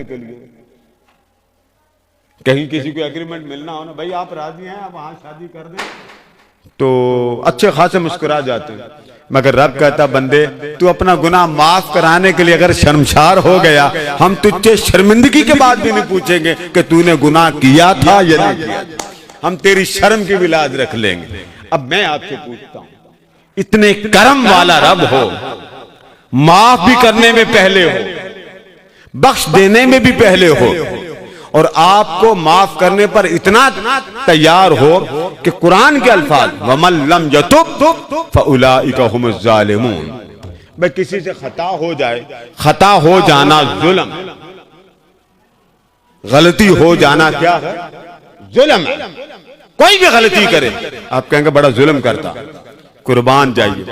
کے لیے کہیں کسی کو ایگریمنٹ ملنا ہو نا، بھائی آپ راضی ہیں آپ وہاں شادی کر دیں، تو اچھے خاصے مسکرا جاتے ہیں. مگر رب کہتا بندے تو اپنا گناہ معاف کرانے کے لیے اگر شرمشار ہو گیا، ہم تجھ سے شرمندگی کے بعد بھی نہیں پوچھیں گے کہ تو نے گناہ کیا تھا یا نہیں کیا، ہم تیری شرم کی بھی لاج رکھ لیں گے. اب میں آپ سے پوچھتا ہوں، اتنے کرم والا رب ہو، معاف بھی کرنے میں پہلے ہو، بخش دینے میں بھی پہلے ہو، اور آپ کو معاف کرنے پر اتنا تیار ہو کہ قرآن کے الفاظ وَمَن لَمْ يَتُبْ فَأُولَئِكَ هُمُ الظَّالِمُونَ. بھئی کسی سے خطا ہو جائے، خطا ہو جانا ظلم، غلطی ہو جانا کیا ہے؟ ظلم ہے. کوئی بھی غلطی کرے آپ کہیں گے بڑا ظلم کرتا، قربان جائیے.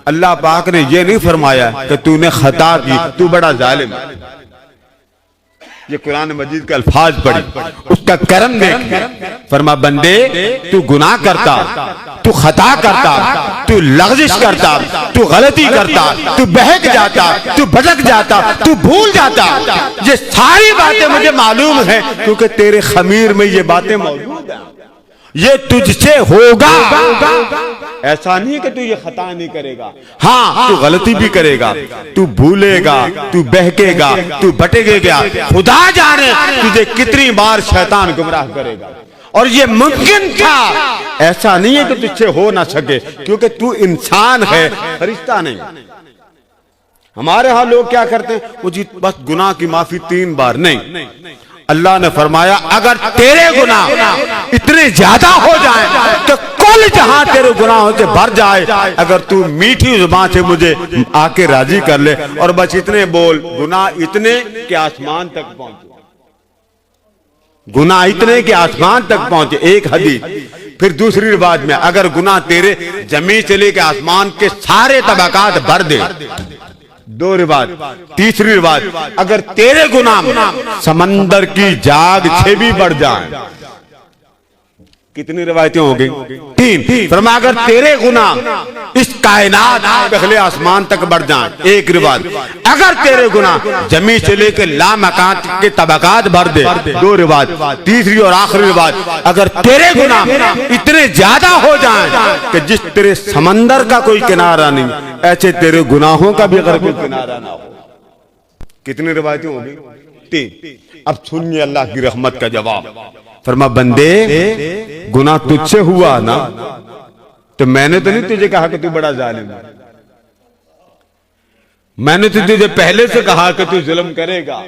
اللہ پاک نے یہ نہیں فرمایا کہ تو نے خطا کی تو بڑا ظالم ہے. یہ قرآن مجید کے الفاظ پڑھی، اس کا کرم دیکھ، فرما بندے تو گناہ کرتا، تو خطا کرتا، تو لغزش کرتا، تو غلطی کرتا، تو بہک جاتا، تو بھٹک جاتا، تو بھول جاتا، یہ ساری باتیں مجھے معلوم ہیں کیونکہ تیرے خمیر میں یہ باتیں موجود ہیں. یہ تجھ سے ہوگا، ایسا نہیں ہے کہ تو یہ خطا نہیں کرے گا، ہاں تو غلطی بھی کرے گا، تو بھولے گا، تو بہکے گا، تو بھٹکے گا. خدا جانے تجھے کتنی بار شیطان گمراہ کرے گا، اور یہ ممکن تھا، ایسا نہیں ہے کہ تجھ سے ہو نہ سکے کیونکہ تو انسان ہے، فرشتہ نہیں. ہمارے ہاں لوگ کیا کرتے ہیں، وہ جی بس گناہ کی معافی 3 بار نہیں. اللہ نے فرمایا اگر تیرے گناہ اتنے زیادہ ہو جائیں کہ کل جہاں تیرے گناہوں سے بھر جائے، اگر تو میٹھی زبان سے مجھے آ کے راضی کر لے اور بس اتنے بول، گناہ اتنے کہ آسمان تک پہنچے، گناہ اتنے کہ آسمان تک پہنچے. ایک حدیث. پھر دوسری روایت میں اگر گناہ تیرے زمین سے لے کے آسمان کے سارے طبقات بھر دے، 2 روایت. تیسری روایت اگر تیرے گناہ سمندر کی جاگ سے بھی بڑھ جائیں. کتنی روایتیں ہو گئی؟ 3. فرمایا اگر تیرے گناہ اس کائنات پہلے آسمان تک بڑھ جائیں. ایک روایت اگر تیرے گناہ زمین سے لے کے لامکان کے طبقات بھر دے. 2 روایت. تیسری اور آخری روایت اگر تیرے گناہ اتنے زیادہ ہو جائیں کہ جس تیرے سمندر کا کوئی کنارہ نہیں، ایسے تیرے گناہوں کا بھی اگر کوئی کنارہ نہ ہو. کتنی روایتیں ہو گئی؟ 3. اب سنیے اللہ کی رحمت کا جواب. فرما بندے گناہ تجھ سے ہوا نا، تو میں نے تو نہیں تجھے کہا کہ تو بڑا ظالم ہے، میں نے تو تجھے پہلے سے کہا کہ تو ظلم کرے گا،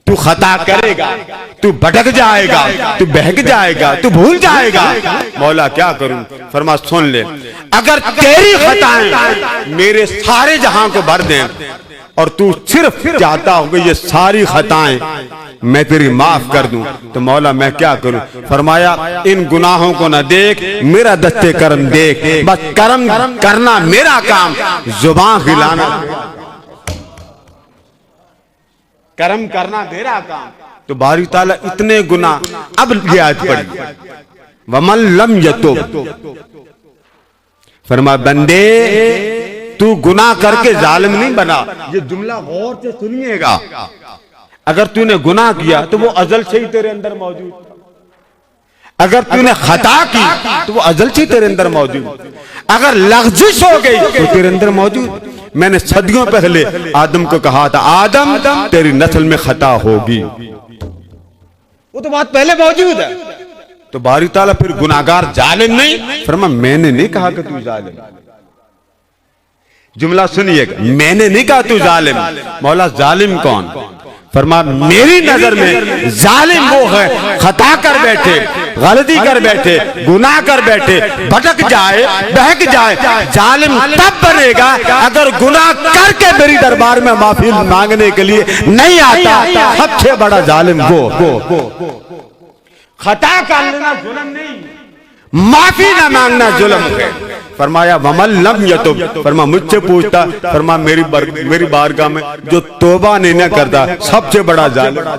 تو خطا کرے گا، تو بھٹک جائے گا، تو بہک جائے گا، تو بھول جائے گا. مولا کیا کروں؟ فرما سن لے اگر تیری خطائیں میرے سارے جہاں کو بھر دیں اور تو صرف چاہتا ہو کہ یہ ساری خطائیں میں تیری معاف کر دوں، تو مولا میں کیا کروں؟ فرمایا ان گناہوں کو نہ دیکھ، میرا دستے کرم دیکھ. بس کرم کرنا میرا کام، زبان ہلانا کرم کرنا میرا کام. تو باری تعالیٰ اتنے گناہ. اب یہ آیت پڑھی وَمَن لَمْ يَتُبْ. فرما بندے تو گناہ کر کے ظالم نہیں بنا. یہ جملہ غور سے سنیے گا. اگر تو نے گناہ کیا تو وہ ازل سے ہی تیرے اندر موجود تھا، اگر تو نے خطا کی تو وہ ازل سے ہی تیرے اندر موجود، اگر لغزش ہو گئی تو تیرے اندر موجود. میں نے صدیوں پہلے آدم کو کہا تھا آدم تیری نسل میں خطا ہوگی، وہ تو بات پہلے موجود ہے. تو باری تعالیٰ پھر گناہگار ظالم نہیں. فرما میں نے نہیں کہا کہ تو ظالم، جملہ سنیے گا، میں نے نہیں کہا تو ظالم. مولا ظالم کون؟ فرما میری نظر میں ظالم وہ ہے خطا کر بیٹھے، غلطی کر بیٹھے، گناہ کر بیٹھے، بھٹک جائے، بہک جائے. ظالم تب بنے گا اگر گناہ کر کے میری دربار میں معافی مانگنے کے لیے نہیں آتا. سب سے بڑا ظالم وہ. خطا کر لینا ظلم نہیں، معافی نہ مانگنا ظلم ہے. فرمایا وَمَن لَمْ يَتُبْ. فرما مجھ سے پوچھتا، فرما میری بارگاہ میں جو توبہ نہیں نہ کرتا سب سے بڑا ظالم.